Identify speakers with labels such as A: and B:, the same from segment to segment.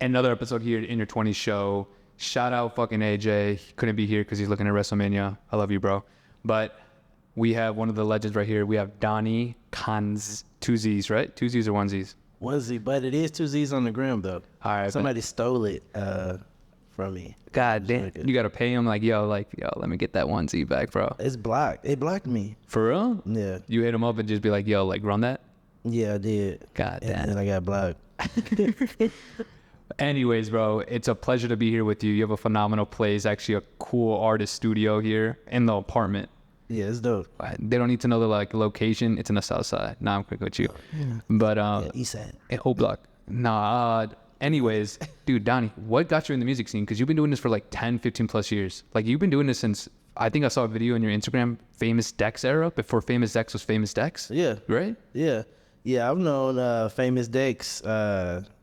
A: another episode here in your 20s show. Shout out fucking AJ. He couldn't be here because he's looking at WrestleMania. I love you, bro. But we have one of the legends right here. We have Donny Konz. 2 Z's, right? 2 Z's or 1 Z's?
B: 1 Z, but it is 2 Z's on the gram, though.
A: All right.
B: Somebody stole it from me.
A: God damn. You got to pay him like, yo, let me get that 1 Z back, bro.
B: It's blocked. It blocked me.
A: For real?
B: Yeah.
A: You hit him up and just be like, yo, like, run that?
B: Yeah, I did.
A: God damn.
B: And I got blocked.
A: Anyways, bro, it's a pleasure to be here with you. You have a phenomenal place, actually a cool artist studio here in the apartment.
B: Yeah, it's dope.
A: They don't need to know the like location. It's in the south side. Nah, I'm quick with you. But
B: east side.
A: O block. Nah. Anyways, dude, Donny, what got you in the music scene? Because you've been doing this for like 10, 15 plus years. Like you've been doing this since, I think I saw a video on your Instagram, Famous Dex era, before Famous Dex was Famous Dex.
B: Yeah.
A: Right?
B: Yeah. Yeah, I've known Famous Dex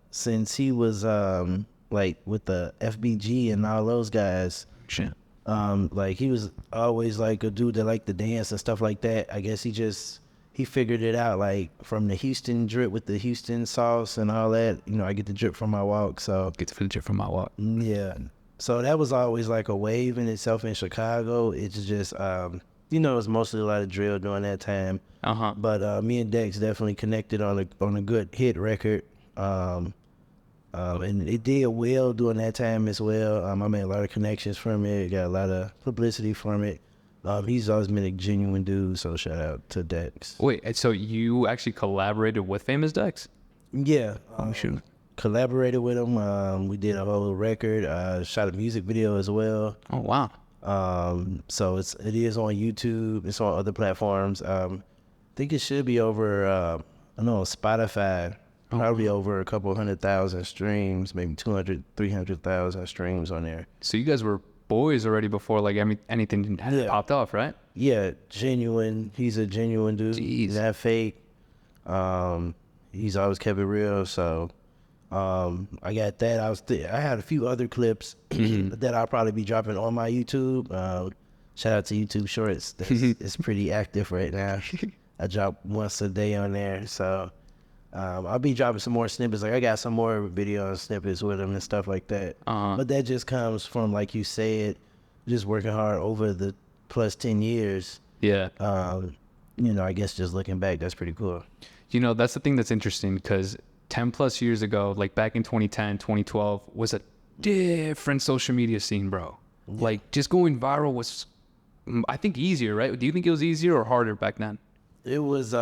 B: since he was like with the FBG and all those guys.
A: Shit.
B: Like he was always like a dude that liked to dance and stuff like that. I guess he figured it out, like from the Houston drip with the Houston sauce and all that. You know, I get the drip from my walk, so
A: Get the drip from my walk.
B: yeah. So that was always like a wave in itself in Chicago. It's just you know, it was mostly a lot of drill during that time. But me and Dex definitely connected on a good hit record. And it did well during that time as well. I made a lot of connections from it, got a lot of publicity from it. He's always been a genuine dude, so shout out to Dex.
A: Wait, so you actually collaborated with Famous Dex?
B: Yeah.
A: Shoot.
B: Collaborated with him. We did a whole record, shot a music video as well.
A: Oh, wow.
B: So it is on YouTube. It's on other platforms. I think it should be over, I don't know, Spotify. Probably over a couple 100,000 streams, maybe 200, 300,000 streams on there.
A: So you guys were boys already before like anything had popped off, right?
B: Yeah, genuine. He's a genuine dude.
A: Jeez.
B: Not fake. He's always kept it real. So I got that. I had a few other clips that I'll probably be dropping on my YouTube. Shout out to YouTube Shorts. It's pretty active right now. I drop once a day on there. So I'll be dropping some more snippets. Like I got some more video snippets with him and stuff like that. But that just comes from, like you said, just working hard over the plus 10 years.
A: Yeah.
B: You know, I guess just looking back, that's pretty cool.
A: You know, that's the thing that's interesting because 10 plus years ago, like back in 2010, 2012, was a different social media scene, bro. Yeah. Like just going viral was, I think, easier, right? Do you think it was easier or harder back then?
B: It was,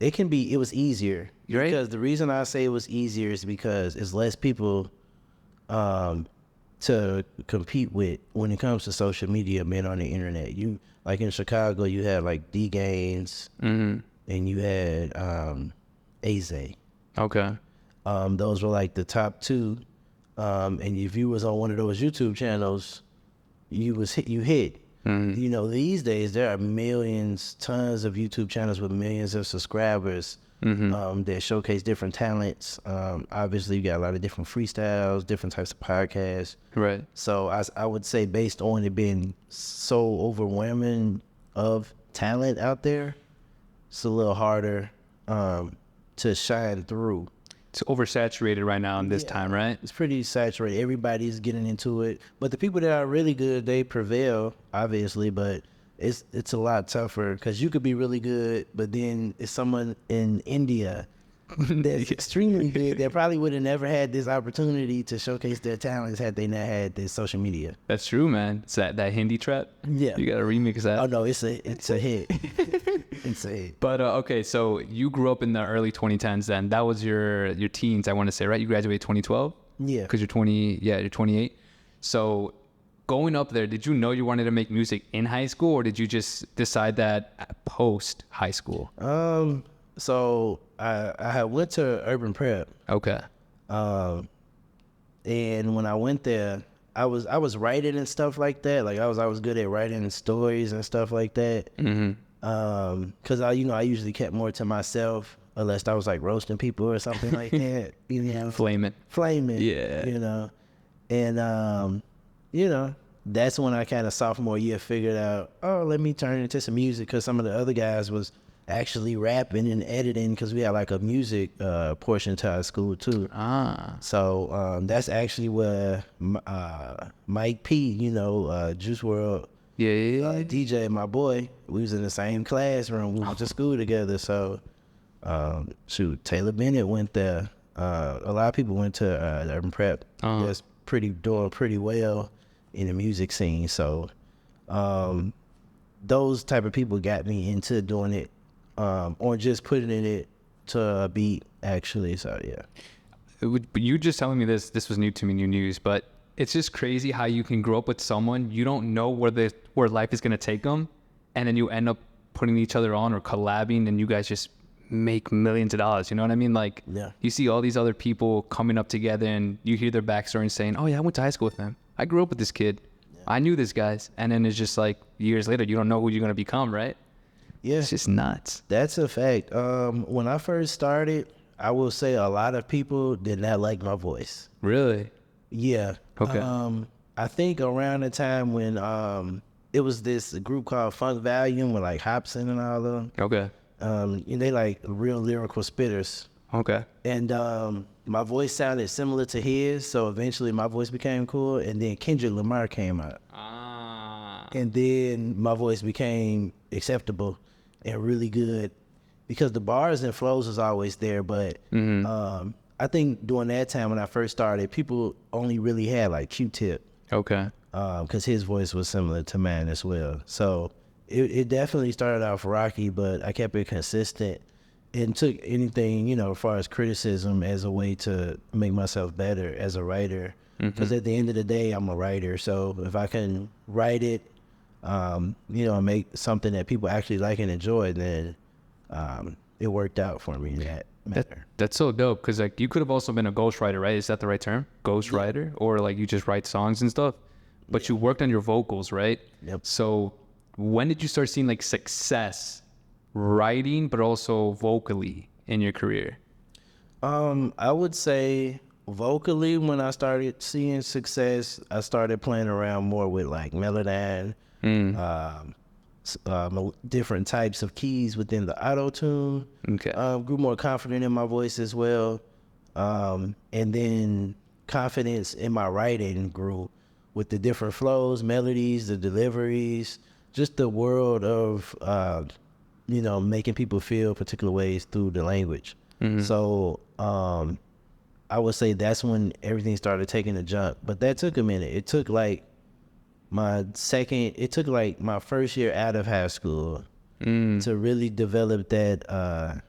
B: it was easier.
A: Right?
B: Because the reason I say it was easier is because it's less people to compete with when it comes to social media, men on the internet. You, like in Chicago, you had like D Gaines and you had Aze.
A: Okay.
B: Those were like the top two. And if you was on one of those YouTube channels, you hit. You know, these days there are tons of YouTube channels with millions of subscribers that showcase different talents. Obviously, you got a lot of different freestyles, different types of podcasts.
A: Right.
B: So I would say, based on it being so overwhelming of talent out there, it's a little harder to shine through.
A: It's oversaturated right now in this time, right?
B: It's pretty saturated. Everybody's getting into it. But the people that are really good, they prevail, obviously, but it's a lot tougher because you could be really good, but then it's someone in India that's extremely good that probably would have never had this opportunity to showcase their talents had they not had this social media.
A: That's true, man. It's that Hindi trap.
B: Yeah.
A: You got to remix that.
B: Oh, no, it's a hit. It's a hit.
A: But, okay, so you grew up in the early 2010s then. That was your teens, I want to say, right? You graduated 2012?
B: Yeah.
A: Because you're 28. So going up there, did you know you wanted to make music in high school, or did you just decide that post high school?
B: So I had went to urban prep.
A: Okay.
B: And when I went there, I was writing and stuff like that. Like I was good at writing stories and stuff like that. Cause I usually kept more to myself unless I was like roasting people or something like that. You know,
A: Flaming.
B: Yeah. You know, and you know, that's when I kind of sophomore year figured out, oh, let me turn into some music, because some of the other guys was actually rapping and editing, because we had like a music portion to our school too. So that's actually where Mike P, you know, Juice World, DJ, my boy, we was in the same classroom. We went to school together. So shoot, Taylor Bennett went there. A lot of people went to Urban Prep. That's doing pretty well in the music scene. So those type of people got me into doing it, or just putting it to a beat, actually. So yeah.
A: You just telling me this was new to me, new news, but it's just crazy how you can grow up with someone, you don't know where life is going to take them, and then you end up putting each other on or collabing, and you guys just make millions of dollars. You know what I mean? Like, you see all these other people coming up together, and you hear their backstory and saying, oh yeah, I went to high school with him. I grew up with this kid. I knew this guys. And then it's just like years later, you don't know who you're going to become, right?
B: Yeah.
A: It's just nuts.
B: That's a fact. When I first started, I will say a lot of people did not like my voice.
A: Really?
B: Yeah.
A: Okay.
B: I think around the time when it was this group called Funk Volume with like Hobson and all of them.
A: Okay.
B: And they like real lyrical spitters.
A: Okay.
B: And my voice sounded similar to his, so eventually my voice became cool. And then Kendrick Lamar came out. And then my voice became acceptable and really good, because the bars and flows was always there. But I think during that time when I first started, people only really had like Q-Tip.
A: Okay.
B: Because his voice was similar to mine as well. So it definitely started off rocky, but I kept it consistent and took anything, you know, as far as criticism as a way to make myself better as a writer. Because at the end of the day, I'm a writer. So if I can write it, you know, and make something that people actually like and enjoy, then it worked out for me in that matter.
A: That's so dope, because like you could have also been a ghostwriter, right? Is that the right term? Ghostwriter? Or like you just write songs and stuff, but you worked on your vocals, right?
B: Yep.
A: So when did you start seeing like success writing, but also vocally in your career?
B: I would say vocally, when I started seeing success, I started playing around more with like Melodyne, different types of keys within the auto-tune.
A: Okay.
B: Grew more confident in my voice as well. And then confidence in my writing grew with the different flows, melodies, the deliveries, just the world of, you know, making people feel particular ways through the language. So I would say that's when everything started taking a jump. But that took a minute. It took like my first year out of high school to really develop that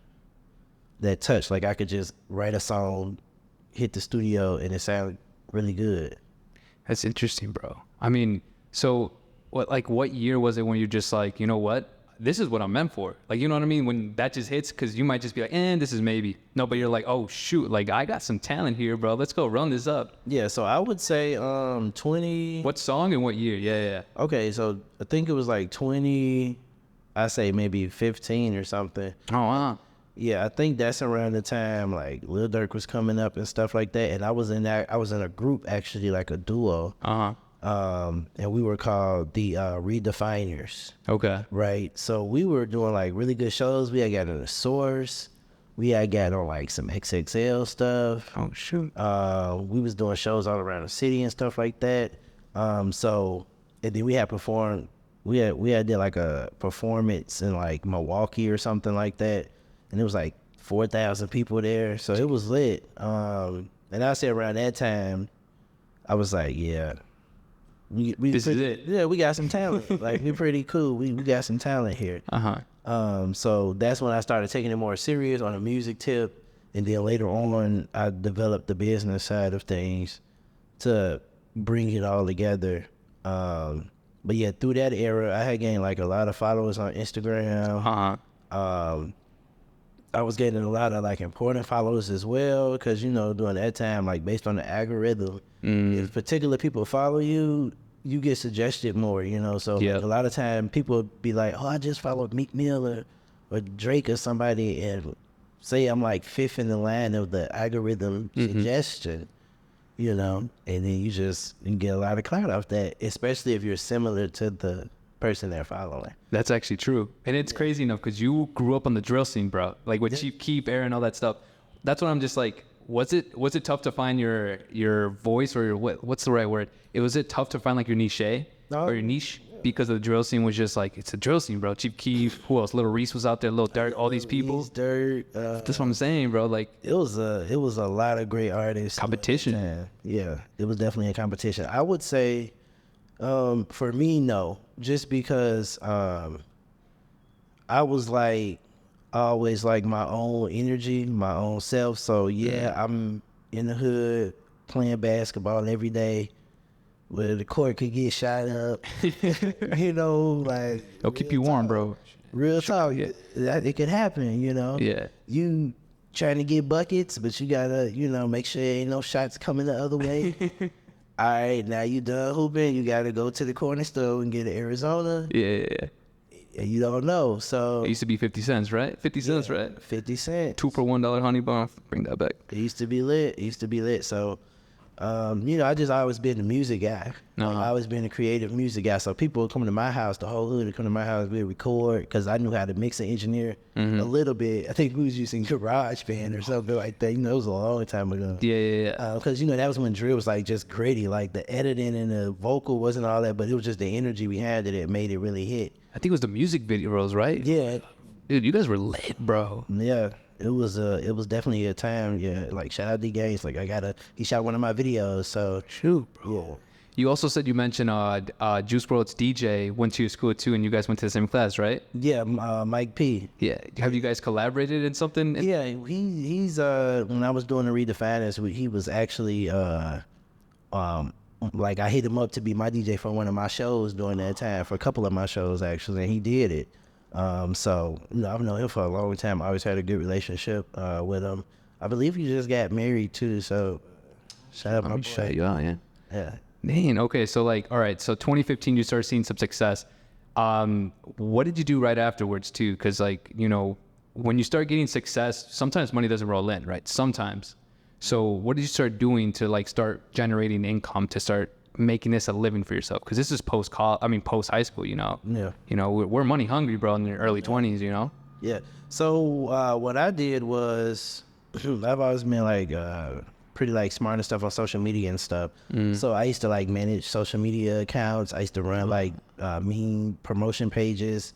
B: that touch. Like I could just write a song, hit the studio, and it sounded really good.
A: That's interesting, bro. I mean, so what year was it when you're just like, you know what? This is what I'm meant for. Like, you know what I mean? When that just hits, because you might just be like, this is maybe. No, but you're like, oh, shoot. Like, I got some talent here, bro. Let's go run this up.
B: Yeah, so I would say 20.
A: What song and what year? Yeah.
B: Okay, so I think it was like 20, I say maybe 15 or something.
A: Oh, wow.
B: Yeah, I think that's around the time like Lil Durk was coming up and stuff like that. And I was in a group, actually, like a duo. And we were called the Redefiners.
A: Okay.
B: Right. So we were doing like really good shows. We had got on the Source. We had got on like some XXL stuff.
A: Oh shoot.
B: We was doing shows all around the city and stuff like that. So and then we had performed. We had did like a performance in like Milwaukee or something like that, and it was like 4,000 people there. So it was lit. And I say around that time, I was like, yeah.
A: This is it.
B: Yeah, we got some talent. Like, we're pretty cool. We got some talent here. So that's when I started taking it more serious on a music tip. And then later on, I developed the business side of things to bring it all together. But yeah, through that era, I had gained like a lot of followers on Instagram. I was getting a lot of like important followers as well, because, you know, during that time, like based on the algorithm, if particular people follow you, you get suggested more, you know. So like, a lot of time people be like, oh, I just followed Meek Mill or Drake or somebody, and say I'm like fifth in the line of the algorithm suggestion, you know, and then you get a lot of clout off that, especially if you're similar to the person they're following.
A: That's actually true. And it's crazy enough because you grew up on the drill scene, bro. Like with Chief Keef, Aaron, all that stuff. That's what I'm just like, was it tough to find your voice or your, what's the right word? Was it tough to find like your niche or your niche? Because the drill scene was just like, it's a drill scene, bro. Chief Keef, who else? Little Reese was out there, Little Durk, all these people.
B: Durk.
A: That's what I'm saying, bro. Like
B: it was a lot of great artists.
A: Competition.
B: Yeah, it was definitely a competition. I would say, for me, no, just because I was like always like my own energy, my own self. So yeah, I'm in the hood playing basketball every day. Where the court could get shot up, you know, like
A: it'll keep you warm, bro.
B: Real talk, it could happen, you know.
A: Yeah.
B: You trying to get buckets, but you gotta, you know, make sure ain't no shots coming the other way. All right, now you done hooping, you gotta go to the corner store and get an Arizona.
A: Yeah.
B: And you don't know, so.
A: It used to be 50 cents, right? 50 cents, right?
B: 50 cents.
A: 2 for $1 honey bun. Bring that back.
B: It used to be lit. So. You know, I just always been the music guy. Like, I always been a creative music guy. So people would come to my house, the whole hood would come to my house, we'd record, because I knew how to mix and engineer a little bit. I think we was using GarageBand or something like that. You know, it was a long time ago.
A: Yeah.
B: Because, you know, that was when drill was like just gritty. Like the editing and the vocal wasn't all that, but it was just the energy we had that made it really hit.
A: I think it was the music videos, right?
B: Yeah.
A: Dude, you guys were lit, bro.
B: Yeah. It was definitely a time, like shout out D Gaines, like he shot one of my videos, so
A: shoot, bro.
B: Yeah.
A: You also said you mentioned Juice WRLD's DJ went to your school too, and you guys went to the same class, right?
B: Yeah, Mike P.
A: Yeah. Have you guys collaborated in something?
B: Yeah, he's when I was doing the Redefiners, he was actually like I hit him up to be my DJ for one of my shows during that time, for a couple of my shows actually, and he did it. So, you know, I've known him for a long time. I always had a good relationship with him. I believe he just got married too, so shout out my boy.
A: Shout you out,
B: Yeah.
A: Man, okay, so like, all right, so 2015 you started seeing some success. What did you do right afterwards too? Because like, you know, when you start getting success, sometimes money doesn't roll in, right? Sometimes. So what did you start doing to like start generating income to start making this a living for yourself? Because this is post high school, you know.
B: Yeah.
A: You know, we're money hungry, bro, in your early 20s, you know.
B: Yeah. So what I did was I've always been like pretty like smart and stuff on social media and stuff. So I used to like manage social media accounts. I used to run like mean promotion pages,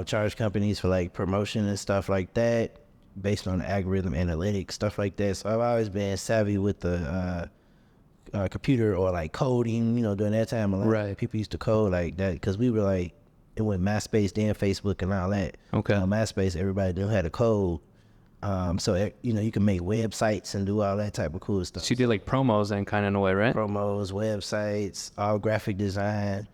B: charge companies for like promotion and stuff like that, based on algorithm analytics, stuff like that. So I've always been savvy with the computer or like coding, you know, during that time. A lot of people used to code like that because we were like, it went MySpace, then Facebook and all that.
A: Okay.
B: MySpace, everybody knew how to code. So, you know, you can make websites and do all that type of cool stuff.
A: So you did like promos and kind of in a way, right?
B: Promos, websites, all graphic design,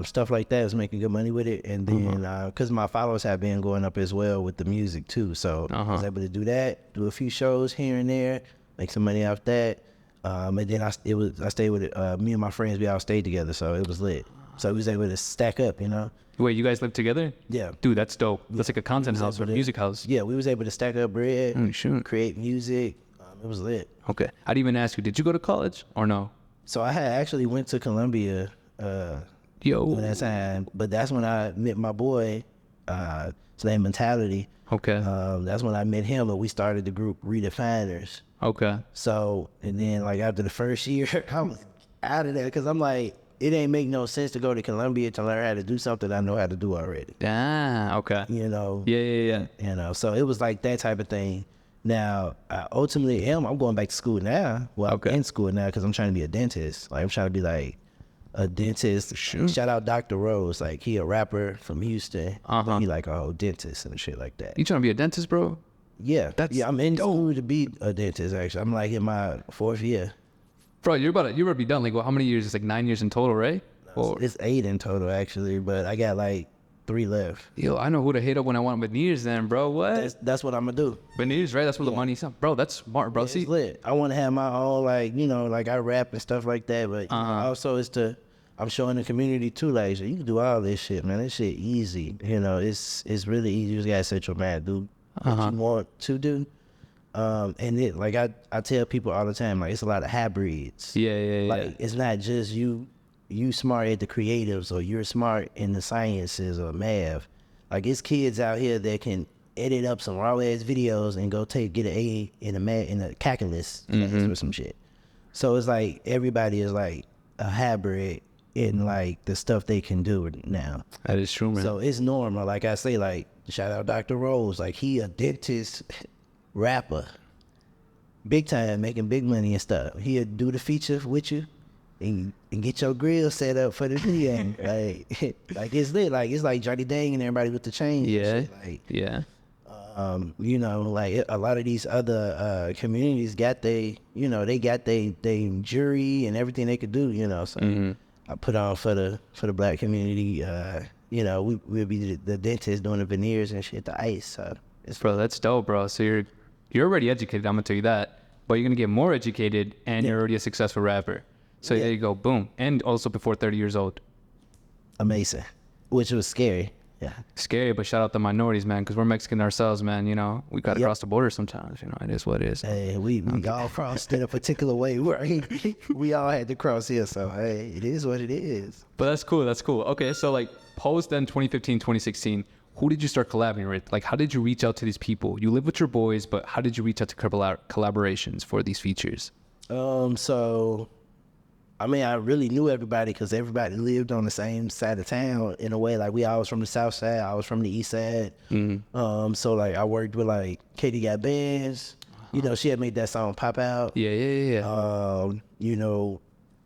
B: stuff like that. I was making good money with it. And then, because my followers have been going up as well with the music too. So I was able to do that, do a few shows here and there, make some money off that. And then I stayed with it. Me and my friends, we all stayed together, so it was lit. So we was able to stack up, you know.
A: Wait, you guys live together?
B: Yeah.
A: Dude, that's dope. That's like a content house or a music house.
B: Yeah, we was able to stack up bread, create music. It was lit.
A: Okay. I didn't even ask you, did you go to college or no?
B: So I had actually went to Columbia
A: Yo.
B: that time, but that's when I met my boy, his name Mentality.
A: Okay.
B: That's when I met him, and we started the group Redefiners.
A: Okay.
B: So, and then like after the first year, I was out of there because I'm like, it ain't make no sense to go to Columbia to learn how to do something I know how to do already.
A: Ah, okay.
B: You know?
A: Yeah.
B: You know, so it was like that type of thing. Now, ultimately, I'm going back to school now. Well, I'm in school now because I'm trying to be a dentist. Like, I'm trying to be like a dentist. Shout out Dr. Rose. Like, he a rapper from Houston. He like a whole dentist and shit like that.
A: You trying to be a dentist, bro?
B: Yeah. I'm in school to be a dentist, actually. I'm like in my 4th year.
A: Bro, you're about to be done. Like, well, how many years? It's like 9 years in total, right?
B: It's 8 in total, actually, but I got like 3 left.
A: Yo, I know who to hit up when I want veneers then, bro. What?
B: That's what I'm going to do.
A: Veneers, right? That's where the money's up. Bro, that's smart, bro.
B: Yeah, it's lit. I want to have my own, like, you know, like I rap and stuff like that, but you know, also I'm showing the community too, like, so you can do all this shit, man. This shit easy. You know, it's really easy. You just got to set your mind, dude. What you want to do. And it, like I tell people all the time, like, it's a lot of hybrids.
A: Yeah.
B: Like, it's not just you you smart at the creatives, or you're smart in the sciences or math. Like, it's kids out here that can edit up some raw ass videos and go get an A in a calculus class or some shit. So it's like everybody is like a hybrid in like the stuff they can do now.
A: That is true, man.
B: So it's normal. Like I say, like, shout out Dr. Rose. Like, he a dentist, rapper, big time, making big money and stuff. He'll do the feature with you and get your grill set up for the video. like it's lit. Like, it's like Johnny Dang and everybody with the chains.
A: Yeah.
B: Like,
A: yeah.
B: You know, like a lot of these other communities got they got they jury and everything they could do, you know. So I put on for the black community, you know, we'll be the dentist doing the veneers and shit, the ice. So
A: Bro, that's dope, bro. So you're already educated, I'm gonna tell you that. But you're gonna get more educated and you're already a successful rapper. So there you go, boom. And also before 30 years old.
B: Amazing. Which was scary. Yeah.
A: Scary, but shout out the minorities, man, because we're Mexican ourselves, man. You know, we got to cross the border sometimes. You know, it is what it is.
B: Hey, we all crossed in a particular way, right? We all had to cross here, so hey, it is what it is.
A: But that's cool. That's cool. Okay, so like post then 2015, 2016, who did you start collaborating with? Like, how did you reach out to these people? You live with your boys, but how did you reach out to collaborations for these features?
B: So, I mean, I really knew everybody because everybody lived on the same side of town in a way. Like, we all was from the south side, I was from the east side. So like I worked with like Katie Got Bands. You know, she had made that song Pop Out.
A: Yeah.
B: You know,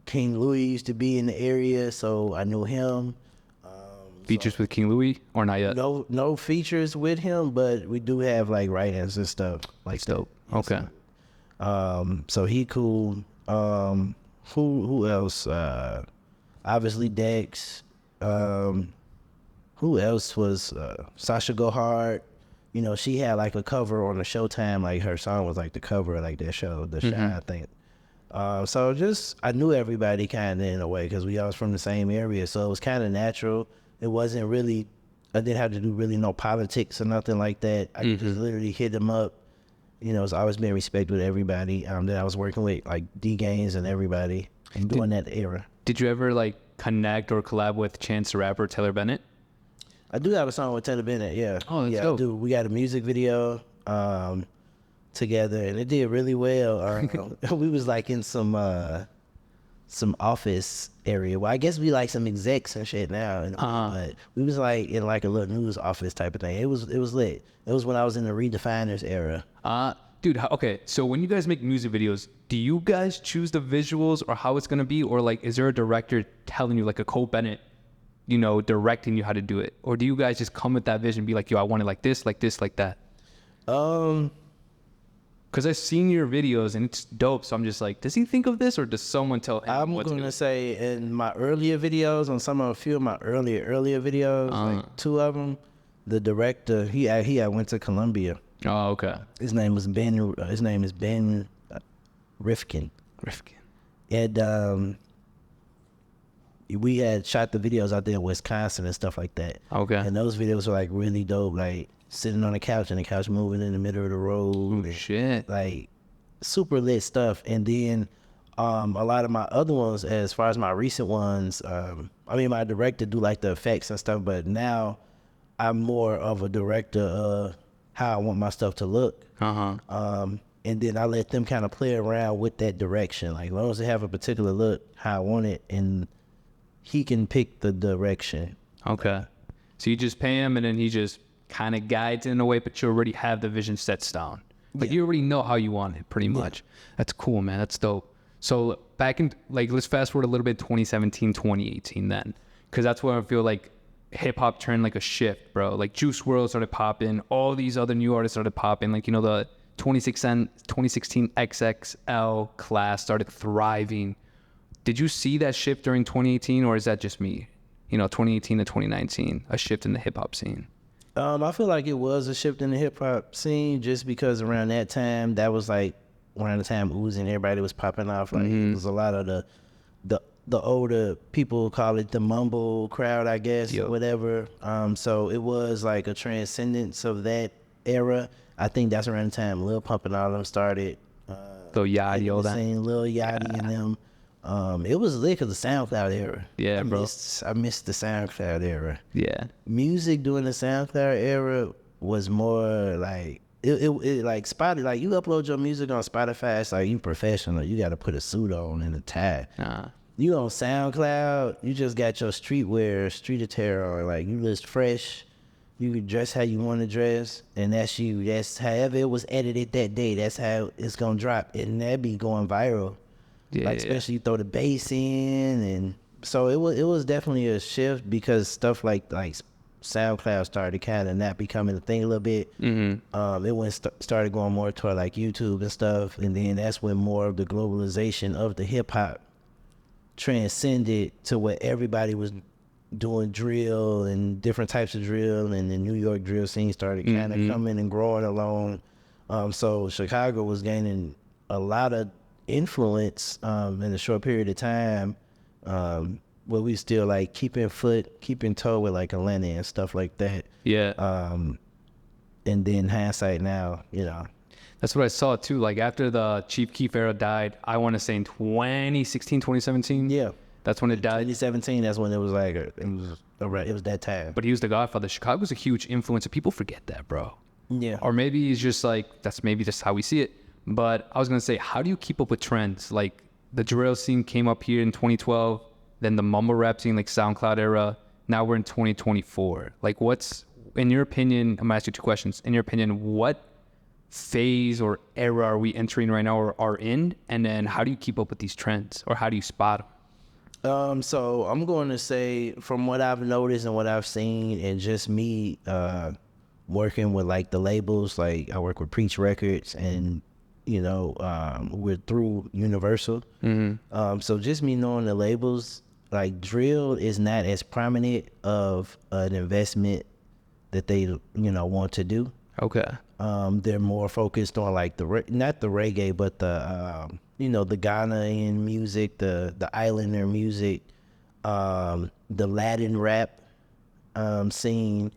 B: King Louis used to be in the area, so I knew him.
A: Features with King Louis or not yet?
B: No features with him, but we do have like write-ins and stuff like that.
A: Dope. Okay.
B: So he cool. Who else? Obviously Dex. Who else was Sasha Go Hard? You know, she had like a cover on the Showtime. Like, her song was like the cover of like that show, The Shine, I think. So just I knew everybody kind of in a way because we all was from the same area, so it was kind of natural. It wasn't really. I didn't have to do really no politics or nothing like that. I could just literally hit them up. You know, so I was being respect with everybody that I was working with, like D-Gaines and everybody, and during that era. Did
A: you ever like connect or collab with Chance the Rapper, Taylor Bennett?
B: I do have a song with Taylor Bennett, yeah.
A: Oh, that's
B: yeah,
A: dope.
B: Dude, we got a music video together, and it did really well. We was like in some office area. Well, I guess we like some execs and shit now, but we was like in like a little news office type of thing. It was lit. It was when I was in the Redefiners era.
A: Dude, okay, so when you guys make music videos, do you guys choose the visuals or how it's gonna be, or like is there a director telling you, like a Cole Bennett, you know, directing you how to do it, or do you guys just come with that vision and be like, yo, I want it like this, like that? Because I've seen your videos and it's dope, so I'm just like, does he think of this or does someone tell him?
B: I'm gonna say in my earlier videos, on a few of my earlier videos, like 2 of them, the director he had went to Columbia.
A: Oh, okay.
B: His name is Ben. His name is Ben Rifkin. And we had shot the videos out there in Wisconsin and stuff like that.
A: Okay.
B: And those videos were like really dope, like sitting on the couch and the couch moving in the middle of the road.
A: Oh, shit.
B: Like super lit stuff. And then a lot of my other ones, as far as my recent ones, I mean, my director do like the effects and stuff, but now I'm more of a director of how I want my stuff to look. And then I let them kind of play around with that direction. Like, as long as they have a particular look, how I want it, and he can pick the direction.
A: Okay. So you just pay him and then he just kind of guides in a way, but you already have the vision set down. Like, you already know how you want it, pretty much. That's cool, man. That's dope. So back in, like, let's fast forward a little bit, 2017, 2018 then. Because that's where I feel like hip-hop turned like a shift, bro. Like, Juice WRLD started popping. All these other new artists started popping. Like, you know, the 2016 XXL class started thriving. Did you see that shift during 2018, or is that just me? You know, 2018 to 2019, a shift in the hip-hop scene.
B: I feel like it was a shift in the hip-hop scene just because around that time, that was like around the time Uzi and everybody was popping off. Like, it was a lot of the older people call it the mumble crowd, I guess, or whatever. So it was like a transcendence of that era. I think that's around the time Lil Pump and all them started.
A: Lil Yachty, all that.
B: Lil Yachty and them. It was lit because the SoundCloud era.
A: Yeah, bro.
B: I missed the SoundCloud era.
A: Yeah.
B: Music during the SoundCloud era was more like it like Spotify. Like you upload your music on Spotify, it's like you professional. You got to put a suit on and a tie. You on SoundCloud, you just got your streetwear, street attire on. Like you just fresh. You can dress how you want to dress, and that's you. That's however it was edited that day. That's how it's gonna drop, and that be going viral.
A: Yeah,
B: Like especially you throw the bass in, and so it was definitely a shift because stuff like SoundCloud started kind of not becoming a thing a little bit. It started going more toward like YouTube and stuff, and then that's when more of the globalization of the hip hop transcended to where everybody was doing drill and different types of drill, and the New York drill scene started kind of coming and growing along. So Chicago was gaining a lot of influence in a short period of time, where we still like keeping toe with like Atlanta and stuff like that.
A: Yeah.
B: And then hindsight now,
A: That's what I saw too. Like after the Chief Keef era died, I want to say in 2016, 2017.
B: Yeah.
A: That's when it died.
B: 2017, that's when it was like, it was that time.
A: But he was the godfather. Chicago's a huge influence, and people forget that, bro.
B: Yeah.
A: Or maybe it's just like, that's maybe just how we see it. But I was going to say, how do you keep up with trends? Like the drill scene came up here in 2012, then the mumble rap scene, like SoundCloud era. Now we're in 2024. Like what's, in your opinion, I'm going to ask you two questions. In your opinion, what phase or era are we entering right now or are in? And then how do you keep up with these trends, or how do you spot them?
B: So I'm going to say, from what I've noticed and what I've seen, and just me working with like the labels, like I work with Preach Records, and we're through Universal. So just me knowing the labels, like drill is not as prominent of an investment that they want to do.
A: Okay.
B: They're more focused on like not the reggae, but the the Ghanaian music, the Islander music, the Latin rap scene,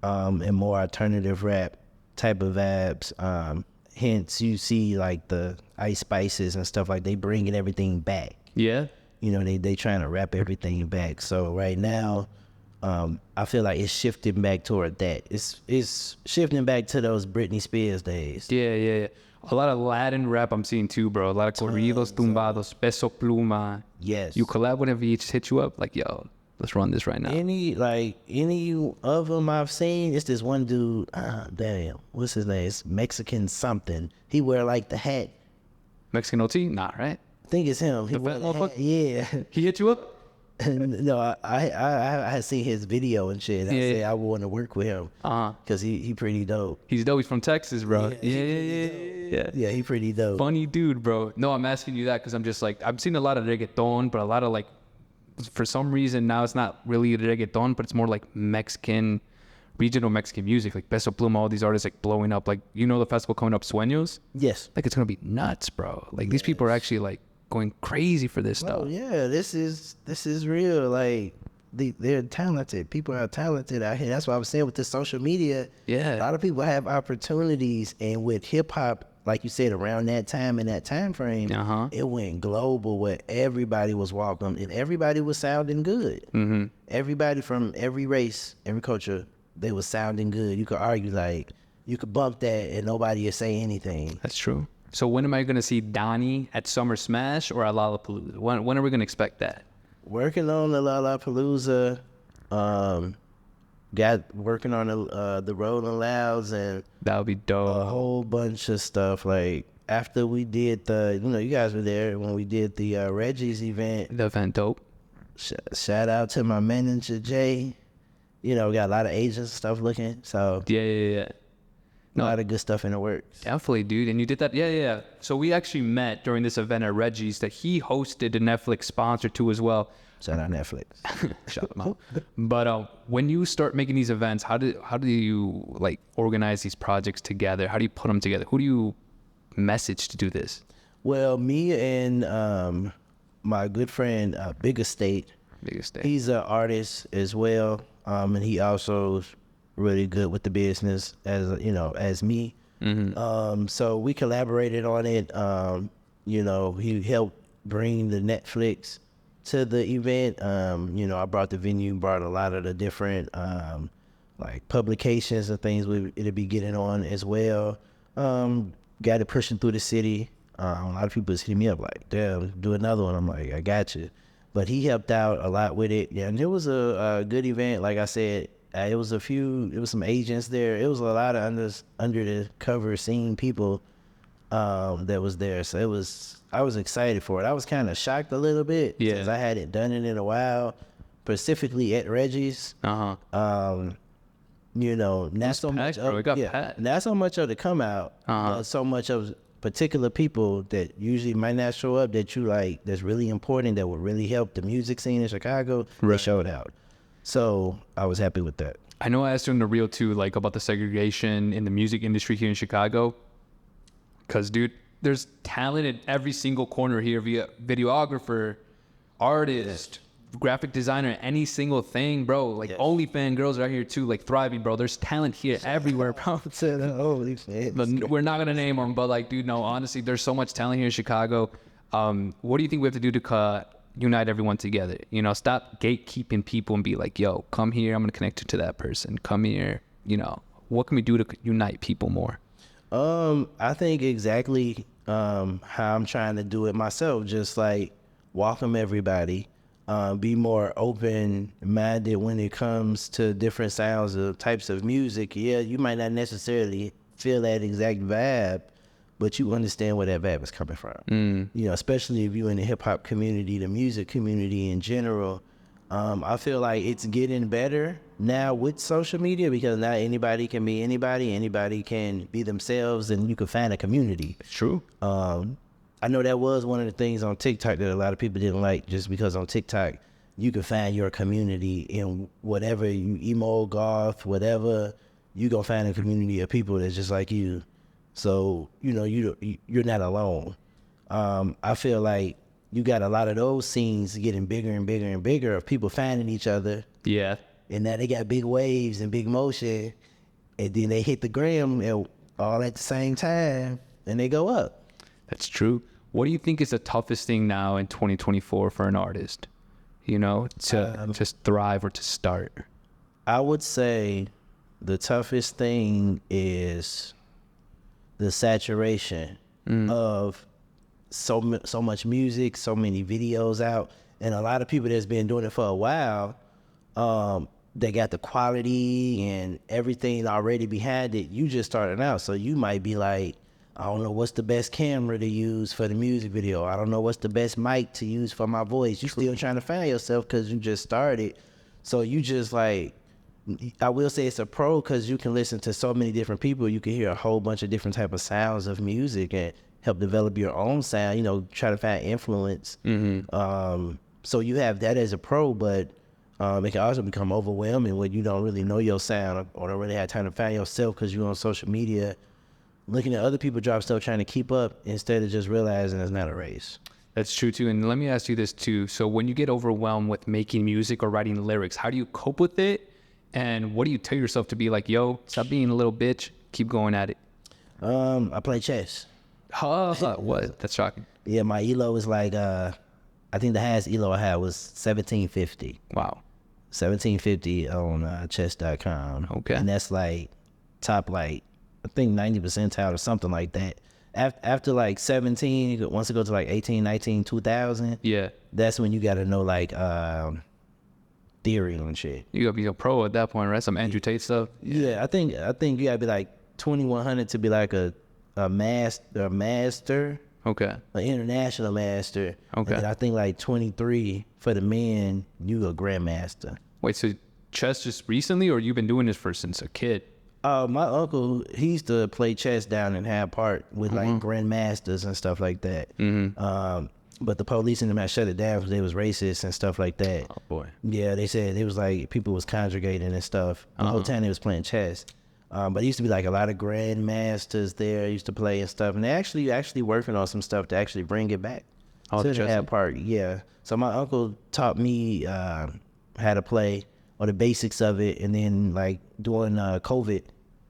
B: and more alternative rap type of vibes. Hence, you see like the Ice Spices and stuff, like they bringing everything back.
A: Yeah.
B: They trying to rap everything back. So right now, I feel like it's shifting back toward that. It's shifting back to those Britney Spears days.
A: Yeah. A lot of Latin rap I'm seeing too, bro. A lot of corridos, tumbados, peso pluma.
B: Yes.
A: You collab whenever he just hit you up, like, yo, let's run this right now.
B: Any of them I've seen, it's this one dude, damn, what's his name? It's Mexican something. He wear like the hat.
A: Mexican OT? Nah, right?
B: I think it's him. He wear the hat. Yeah.
A: He hit you up?
B: No, I had seen his video and shit. I said I want to work with him because he pretty dope.
A: He's dope. He's from Texas, bro. Yeah.
B: He pretty dope.
A: Funny dude, bro. No, I'm asking you that because I'm just like, I've seen a lot of reggaeton, but a lot of like, for some reason now it's not really reggaeton, but it's more like Mexican, regional Mexican music, like Peso Pluma, all these artists like blowing up. Like, the festival coming up, Sueños?
B: Yes.
A: Like it's gonna be nuts, bro. Like these people are actually like going crazy for this stuff.
B: Oh yeah, this is real. Like they're talented. People are talented out here. That's what I was saying with the social media.
A: Yeah,
B: a lot of people have opportunities, and with hip hop, like you said, around that time in that time frame, it went global where everybody was welcome and everybody was sounding good. Everybody from every race, every culture, they was sounding good. You could argue, like you could bump that and nobody would say anything.
A: That's true. So when am I going to see Donny at Summer Smash or at Lollapalooza? When are we going to expect that?
B: Working on the Lollapalooza, working on the Rolling Louds, and
A: that would be dope.
B: A whole bunch of stuff. Like after we did you guys were there when we did the Reggie's event.
A: The event dope.
B: Shout out to my manager Jay. We got a lot of agents and stuff looking. So
A: yeah.
B: A lot of good stuff in the works.
A: Definitely, dude. And you did that? Yeah. So we actually met during this event at Reggie's that he hosted a Netflix sponsor to as well.
B: Shout out Netflix.
A: Shout them out. But when you start making these events, how do you like organize these projects together? How do you put them together? Who do you message to do this?
B: Well, me and my good friend Big Estate. He's an artist as well, and he also is really good with the business as me. So we collaborated on it. He helped bring the Netflix to the event. You know, I brought the venue, brought a lot of the different like publications and things it'll be getting on as well. Got it pushing through the city. A lot of people just hit me up like, damn, do another one. I'm like, I got you. But he helped out a lot with it. Yeah, and it was a good event. Like I said, it was some agents there. It was a lot of under the cover scene people that was there. So I was excited for it. I was kind of shocked a little bit because I hadn't done it in a while, specifically at Reggie's. You know, not so much not so much of the come out, but so much of particular people that usually might not show up that you like, that's really important, that would really help the music scene in Chicago. They showed out. So I was happy with that.
A: I know I asked you in the reel too, like about the segregation in the music industry here in Chicago. Cause dude, there's talent in every single corner here, via videographer, artist, graphic designer, any single thing, bro. Like OnlyFans girls are out here too, like thriving, bro. There's talent here everywhere, bro. We're not gonna name them, but like, dude, no, honestly, there's so much talent here in Chicago. What do you think we have to do to unite everyone together? You know, stop gatekeeping people and be like, yo, come here, I'm gonna connect you to that person. Come here, you know, what can we do to unite people more?
B: I think exactly how I'm trying to do it myself. Just like welcome everybody. Be more open-minded when it comes to different sounds of types of music. Yeah, you might not necessarily feel that exact vibe, but you understand where that vibe is coming from. You know, especially if you're in the hip-hop community, the music community in general. I feel like it's getting better now with social media because now anybody can be anybody can be themselves, and you can find a community.
A: True.
B: I know that was one of the things on TikTok that a lot of people didn't like, just because on TikTok you can find your community in whatever, you emo, goth, whatever, you gonna find a community of people that's just like you. So, you know, you're not alone. I feel like you got a lot of those scenes getting bigger and bigger and bigger of people finding each other.
A: Yeah.
B: And now they got big waves and big motion, and then they hit the gram all at the same time, and they go up.
A: That's true. What do you think is the toughest thing now in 2024 for an artist, you know, to just thrive or to start?
B: I would say the toughest thing is the saturation of so much music, so many videos out, and a lot of people that's been doing it for a while, they got the quality and everything already behind it. You just starting out, so you might be like, I don't know what's the best camera to use for the music video. I don't know what's the best mic to use for my voice. You still trying to find yourself because you just started. So you just like, I will say it's a pro because you can listen to so many different people. You can hear a whole bunch of different type of sounds of music and help develop your own sound, you know, try to find influence. So you have that as a pro, but it can also become overwhelming when you don't really know your sound or don't really have time to find yourself because you're on social media looking at other people drop stuff, trying to keep up instead of just realizing it's not a race.
A: That's true too. And let me ask you this too. So when you get overwhelmed with making music or writing lyrics, how do you cope with it? And what do you tell yourself to be like, yo, stop being a little bitch, keep going at it?
B: I play chess.
A: What? That's shocking.
B: Yeah, my ELO is like, I think the highest ELO I had was 1750.
A: Wow.
B: 1750 on chess.com.
A: Okay.
B: And that's like top, like, I think 90 percentile or something like that. After like 17, once it goes to like 18, 19, 2000, that's when you got to know like theory and shit.
A: You got to be a pro at that point, right? Some Andrew Tate stuff.
B: Yeah, I think you got to be like 2100 to be like a master.
A: Okay.
B: An international master.
A: Okay.
B: And I think like 23 for the men, you a grandmaster.
A: Wait, so chess just recently, or you've been doing this since a kid?
B: My uncle, he used to play chess down in Hyde Park with like grandmasters and stuff like that. But the police and them had shut it down because they was racist and stuff like that.
A: Oh boy.
B: Yeah, they said it was like people was conjugating and stuff. The whole time they was playing chess. But it used to be like a lot of grandmasters there used to play and stuff. And they actually working on some stuff to actually bring it back to the Hyde Park. Yeah. So my uncle taught me how to play, or the basics of it, and then like during COVID,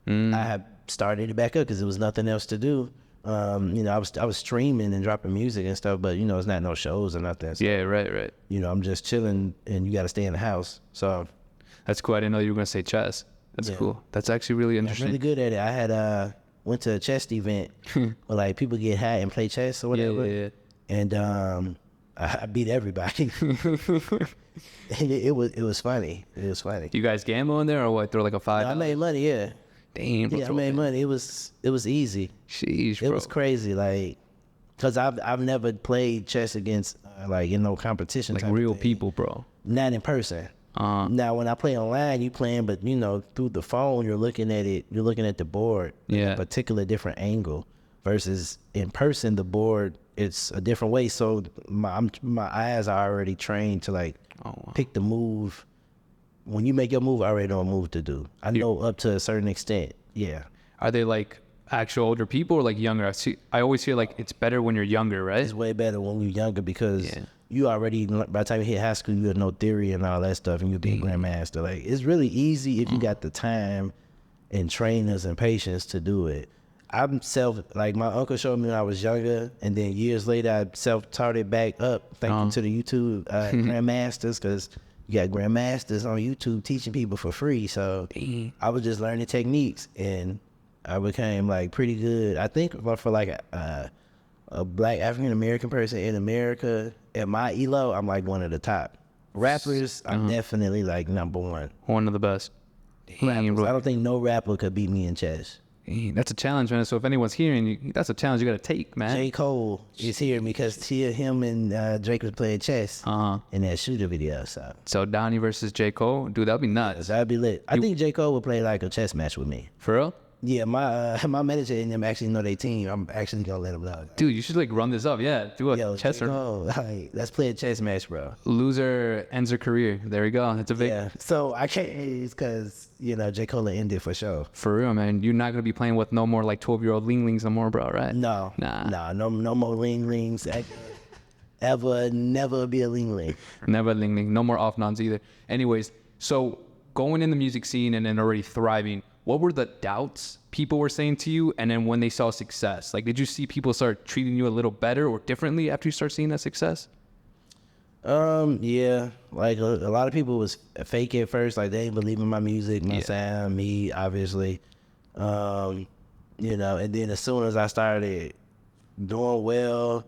B: I had started it back up because there was nothing else to do. You know, I was streaming and dropping music and stuff, but you know, it's not no shows or nothing. So,
A: Yeah, right.
B: you know, I'm just chilling, and you got to stay in the house. So
A: That's cool. I didn't know you were gonna say chess. That's
B: Yeah.
A: cool. That's actually really
B: I'm
A: interesting.
B: really good at it. I had went to a chess event where like people get high and play chess or whatever, and I beat everybody. And it was funny. It was funny.
A: You guys gamble in there or what? Throw like a $5?
B: I made money. Yeah.
A: Damn, bro.
B: Yeah, I made money. It was easy.
A: Sheesh, bro.
B: It was crazy, like, cause I've never played chess against like in no competition.
A: Like
B: type of
A: real
B: thing.
A: people, bro.
B: Not in person. Now when I play online, you playing, but you know through the phone, you're looking at it. You're looking at the board in
A: Yeah.
B: a particular different angle. Versus in person, the board it's a different way. So my eyes are already trained to like pick the move. When you make your move, I already know a move to do. I know up to a certain extent. Yeah.
A: Are they like actual older people or like younger? I always hear like it's better when you're younger, right?
B: It's way better when you're younger because you already, by the time you hit high school, you know theory and all that stuff, and you'll be a grandmaster. Like, it's really easy if you got the time and trainers and patience to do it. Like my uncle showed me when I was younger, and then years later, I self-taught it back up, thanks to the YouTube grandmasters, because you got grandmasters on YouTube teaching people for free. So I was just learning techniques, and I became like pretty good. I think for like a black African American person in America, at my elo, I'm like one of the top rappers. I'm definitely like number one.
A: One of the best.
B: Rappers. I don't think no rapper could beat me in chess.
A: That's a challenge, man. So if anyone's hearing you, that's a challenge you got to take, man.
B: J. Cole is here because him and Drake was playing chess in that shooter video.
A: So Donny versus J. Cole, dude, that'd be nuts.
B: That'd be lit. I think J. Cole would play like a chess match with me.
A: For real?
B: Yeah, my manager and them actually know their team. I'm actually gonna let them know.
A: Dude, you should like run this up. Yeah, do a chess
B: J. Cole, like, let's play a chess match, bro.
A: Loser ends her career. There we go. That's a big.
B: Yeah. So I can't because you know J. Cole will end it for sure.
A: For real, man. You're not gonna be playing with no more like 12-year-old linglings no more, bro. Right?
B: No.
A: Nah.
B: No more linglings. Ever, never be a lingling.
A: Never lingling. No more off nons either. Anyways, so going in the music scene and then already thriving, what were the doubts people were saying to you? And then when they saw success, like, did you see people start treating you a little better or differently after you start seeing that success?
B: Yeah, like a lot of people was fake at first, like they didn't believe in my music, my sound, me, obviously. You know, and then as soon as I started doing well,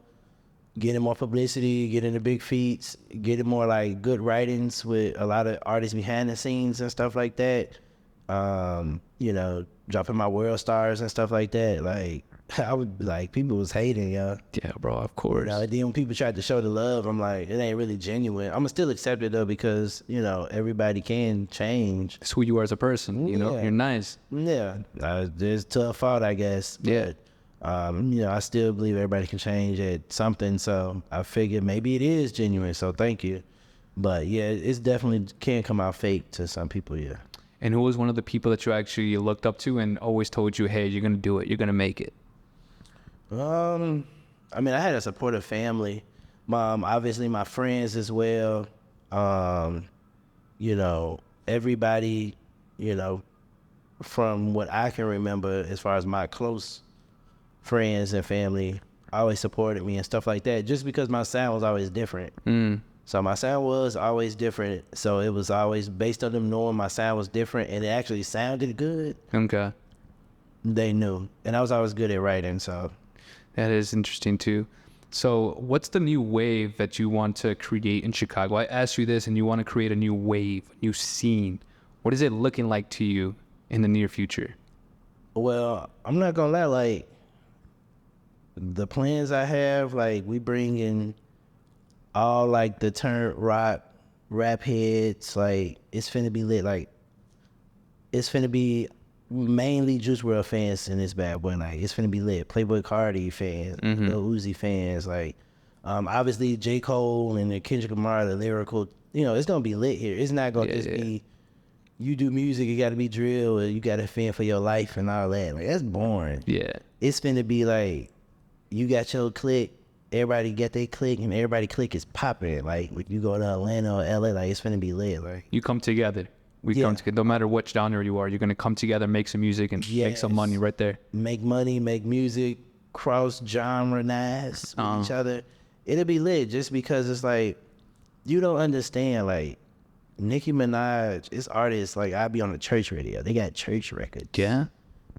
B: getting more publicity, getting the big feats, getting more like good writings with a lot of artists behind the scenes and stuff like that. You know, dropping my world stars and stuff like that. Like I would like people was hating, yo.
A: Yeah, bro, of course.
B: You know, and then when people tried to show the love, I'm like, it ain't really genuine. I'm still accept it though because you know everybody can change.
A: It's who you are as a person. You know, you're nice.
B: Yeah, it's tough fault, I guess. But, you know, I still believe everybody can change at something. So I figured maybe it is genuine. So thank you. But yeah, it's definitely can come out fake to some people. Yeah.
A: And who was one of the people that you actually looked up to and always told you, hey, you're going to do it. You're going to make it?
B: I mean, I had a supportive family. Obviously my friends as well. You know, everybody, you know, from what I can remember as far as my close friends and family always supported me and stuff like that just because my sound was always different. So my sound was always different. So it was always based on them knowing my sound was different and it actually sounded good.
A: Okay.
B: They knew. And I was always good at writing, so.
A: That is interesting too. So what's the new wave that you want to create in Chicago? I asked you this and you want to create a new wave, new scene. What is it looking like to you in the near future?
B: Well, I'm not gonna lie, like, the plans I have, like, we bring in all, like, the turn rap heads, like, it's finna be lit, like, it's finna be mainly Juice WRLD fans in this bad boy, like, it's finna be lit. Playboy Cardi fans, Lil Uzi fans, like, obviously J. Cole and the Kendrick Lamar, the lyrical, you know, it's gonna be lit here. It's not gonna just be, you do music, you gotta be drill, or you gotta fend for your life and all that. Like, that's boring.
A: Yeah.
B: It's finna be like, you got your clique, everybody get their clique, and everybody clique is popping. Like, when you go to Atlanta or LA, like, it's finna be lit. Like,
A: You come together. We come together. No matter what genre you are, you're going to come together, make some music, and make some money right there.
B: Make money, make music, cross genre-nize with each other, it'll be lit just because it's like, you don't understand, like, Nicki Minaj, it's artists, like, I be on the church radio. They got church records.
A: Yeah?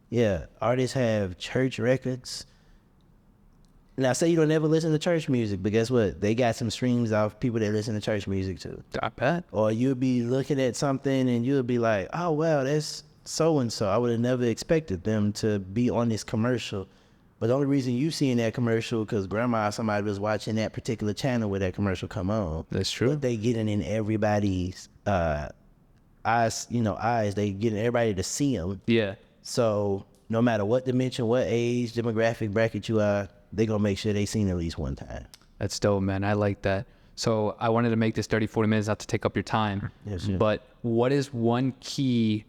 B: Yeah, artists have church records. Now, say you don't ever listen to church music, but guess what? They got some streams off people that listen to church music, too.
A: I bet.
B: Or you'll be looking at something and you'll be like, oh, wow, that's so-and-so. I would have never expected them to be on this commercial. But the only reason you seeing that commercial because grandma or somebody was watching that particular channel where that commercial come on.
A: That's true.
B: But they getting in everybody's eyes, they getting everybody to see them.
A: Yeah.
B: So no matter what dimension, what age, demographic bracket you are, they going to make sure they seen at least one time.
A: That's dope, man. I like that. So I wanted to make this 30, 40 minutes not to take up your time.
B: Yes, sir.
A: But what's one key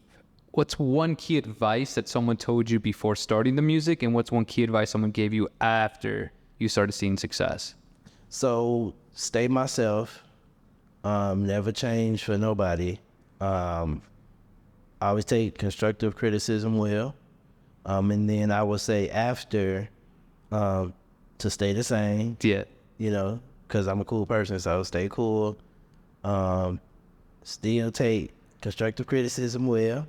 A: advice that someone told you before starting the music, and what's one key advice someone gave you after you started seeing success?
B: So stay myself, never change for nobody. I always take constructive criticism well. And then I would say after, to stay the same.
A: Yeah.
B: Because I'm a cool person, so stay cool. Still take constructive criticism well,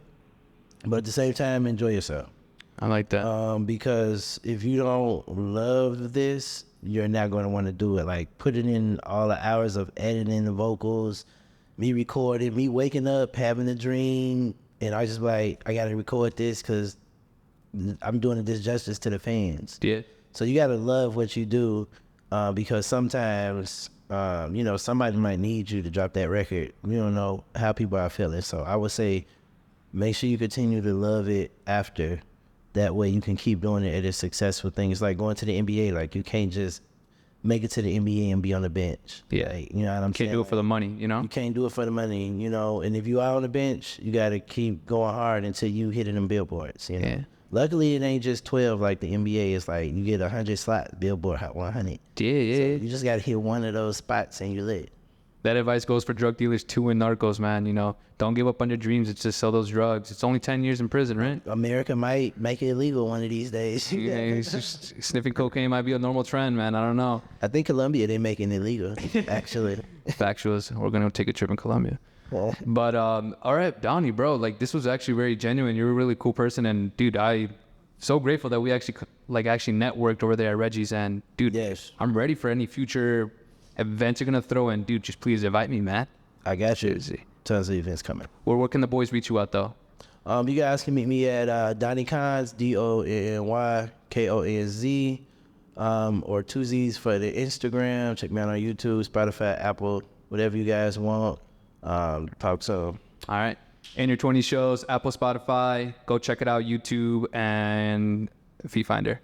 B: but at the same time, enjoy yourself.
A: I like that.
B: Because if you don't love this, you're not going to want to do it. Like, put it in all the hours of editing the vocals, me recording, me waking up, having a dream, and I just like, I got to record this because I'm doing a disjustice to the fans.
A: Yeah.
B: So you got to love what you do, because sometimes, somebody might need you to drop that record. You don't know how people are feeling. So I would say make sure you continue to love it after. That way you can keep doing it at a successful thing. It's like going to the NBA. Like, you can't just make it to the NBA and be on the bench.
A: Yeah.
B: Like, you know what I'm saying?
A: Can't do it for the money,
B: You can't do it for the money, and if you are on the bench, you got to keep going hard until you hit them billboards,
A: Yeah.
B: Luckily, it ain't just 12 like the NBA. It's like you get 100 slots, Billboard Hot 100.
A: Yeah, yeah.
B: So you just got to hit one of those spots and you lit.
A: That advice goes for drug dealers too and narcos, man. Don't give up on your dreams. It's just sell those drugs. It's only 10 years in prison, right?
B: America might make it illegal one of these days.
A: Yeah, it's just, sniffing cocaine might be a normal trend, man. I don't know.
B: I think Colombia, they making it illegal, actually.
A: Factuals. We're going to take a trip in Colombia. But, all right, Donny, bro, like, this was actually very genuine. You're a really cool person. And, dude, I'm so grateful that we actually networked over there at Reggie's. And, dude,
B: Yes.
A: I'm ready for any future events you're going to throw in. Dude, just please invite me, man.
B: I got you. Tons of events coming.
A: Where can the boys reach you at, though?
B: You guys can meet me at Donny Konz, DonnyKonz, or 2 Z's for the Instagram. Check me out on YouTube, Spotify, Apple, whatever you guys want. Talk soon.
A: All right. In Your 20s shows, Apple, Spotify. Go check it out, YouTube, and Fee Finder.